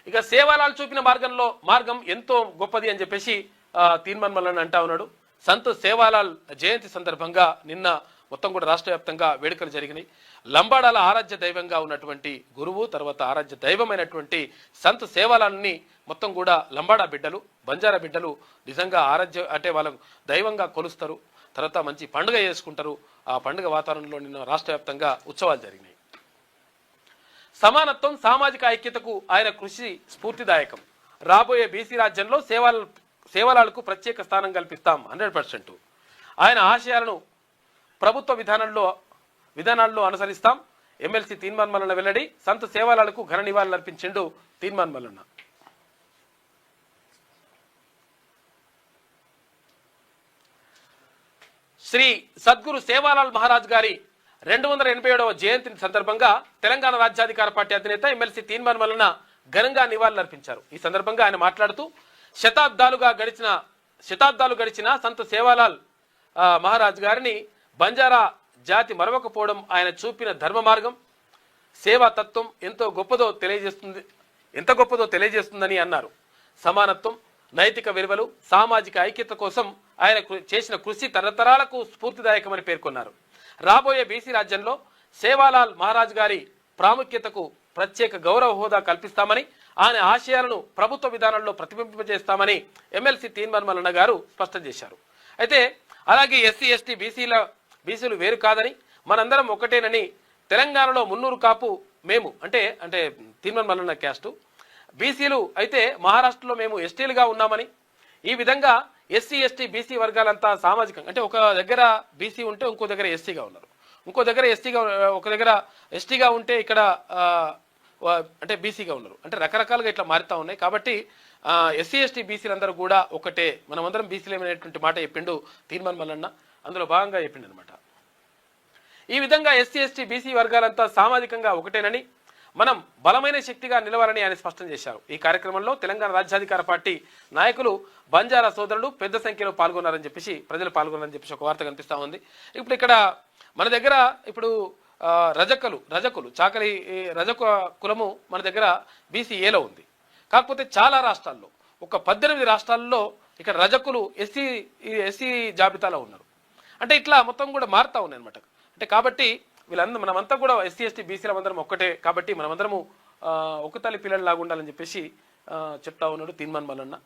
ఇక సేవాలాల్ చూపిన మార్గం ఎంతో గొప్పది అని చెప్పేసి తీర్మాన్ మల్లన్న అంటా ఉన్నాడు. సంత్ సేవాలాల్ జయంతి సందర్భంగా నిన్న మొత్తం కూడా రాష్ట్ర వ్యాప్తంగా వేడుకలు జరిగినాయి. లంబాడాల ఆరాధ్య దైవంగా ఉన్నటువంటి గురువు, తర్వాత ఆరాధ్య దైవమైనటువంటి సంత్ సేవాలాల్ని మొత్తం కూడా లంబాడా బిడ్డలు, బంజారా బిడ్డలు నిజంగా ఆరాధ్య అంటే వాళ్ళకు దైవంగా కొలుస్తారు. తర్వాత మంచి పండుగ చేసుకుంటారు. ఆ పండుగ వాతావరణంలో నిన్న రాష్ట్ర వ్యాప్తంగా ఉత్సవాలు జరిగినాయి. సమానత్వం, సామాజిక ఐక్యతకు ఆయన కృషి స్ఫూర్తిదాయకం. రాబోయే బీసీ రాజ్యంలో సేవలాలకు ప్రత్యేక స్థానం కల్పిస్తాం 100%. ఆయన ఆశయాలను ప్రభుత్వ విధానాల్లో అనుసరిస్తాం. ఎమ్మెల్సీ తీర్మాన్ మల్లన్న వెల్లడి. సంత్ సేవాలాలకు ఘన నివాళులు అర్పించిండు తీర్మాన్ మల్లన్న. శ్రీ సద్గురు సేవాలాల్ మహారాజ్ గారి 287వ జయంతి సందర్భంగా తెలంగాణ రాజ్యాధికార పార్టీ అధినేత ఎమ్మెల్సీ తీర్మాన్ మల్లన్న ఘనంగా నివాళులు అర్పించారు. ఈ సందర్భంగా ఆయన మాట్లాడుతూ శతాబ్దాలు గడిచిన సంత్ సేవాలాల్ మహారాజ్ గారిని బంజారా జాతి మరవకపోవడం ఆయన చూపిన ధర్మ మార్గం, సేవా తత్వం ఎంత గొప్పదో తెలియజేస్తుందని అన్నారు. సమానత్వం, నైతిక విలువలు, సామాజిక ఐక్యత కోసం ఆయన చేసిన కృషి తరతరాలకు స్ఫూర్తిదాయకమని పేర్కొన్నారు. రాబోయే బీసీ రాజ్యంలో సేవాలాల్ మహారాజ్ గారి ప్రాముఖ్యతకు ప్రత్యేక గౌరవ హోదా కల్పిస్తామని, ఆయన ఆశయాలను ప్రభుత్వ విధానంలో ప్రతిబింబింపజేస్తామని ఎమ్మెల్సీ తీర్మాన్ మల్లన్న గారు స్పష్టం చేశారు. అయితే అలాగే ఎస్సీ ఎస్టీ బీసీలు వేరు కాదని, మనందరం ఒకటేనని, తెలంగాణలో మున్నూరు కాపు మేము అంటే తీర్మాన్ మల్లన్న క్యాస్టు, బీసీలు అయితే మహారాష్ట్రలో మేము ఎస్టీలుగా ఉన్నామని, ఈ విధంగా ఎస్సీ ఎస్టీ బీసీ వర్గాలంతా సామాజికంగా అంటే ఒక దగ్గర బీసీ ఉంటే ఇంకో దగ్గర ఎస్సీగా ఉన్నారు, ఇంకో దగ్గర ఒక దగ్గర ఎస్టీగా ఉంటే ఇక్కడ అంటే బీసీగా ఉన్నారు, అంటే రకరకాలుగా ఇట్లా మారుతా ఉన్నాయి. కాబట్టి ఎస్సీ ఎస్టీ బీసీలందరూ కూడా ఒకటే, మనమందరం బీసీలేమనేటువంటి మాట చెప్పిండు తీర్మాన్ మల్లన్న. అందులో భాగంగా చెప్పిండు అనమాట. ఈ విధంగా ఎస్సీ ఎస్టీ బీసీ వర్గాలంతా సామాజికంగా ఒకటేనని, మనం బలమైన శక్తిగా నిలవాలని ఆయన స్పష్టం చేశారు. ఈ కార్యక్రమంలో తెలంగాణ రాజ్యాధికార పార్టీ నాయకులు, బంజారా సోదరులు పెద్ద సంఖ్యలో పాల్గొన్నారని చెప్పేసి ఒక వార్త కనిపిస్తా ఉంది. ఇప్పుడు ఇక్కడ మన దగ్గర ఇప్పుడు రజకులు చాకలి రజక కులము మన దగ్గర బీసీఏలో ఉంది. కాకపోతే చాలా రాష్ట్రాల్లో, ఒక 18 రాష్ట్రాల్లో ఇక్కడ రజకులు ఎస్సీ జాబితాలో ఉన్నారు. అంటే ఇట్లా మొత్తం కూడా మారుతా ఉన్నాయి అనమాట. అంటే కాబట్టి మనమంతా కూడా ఎస్సీ ఎస్టీ బీసీలందరం ఒక్కటే, కాబట్టి మనమందరము ఒక తల్లి పిల్లల్లాగా ఉండాలని చెప్పేసి చెప్తా ఉన్నాడు తీర్మాన్ మల్లన్న.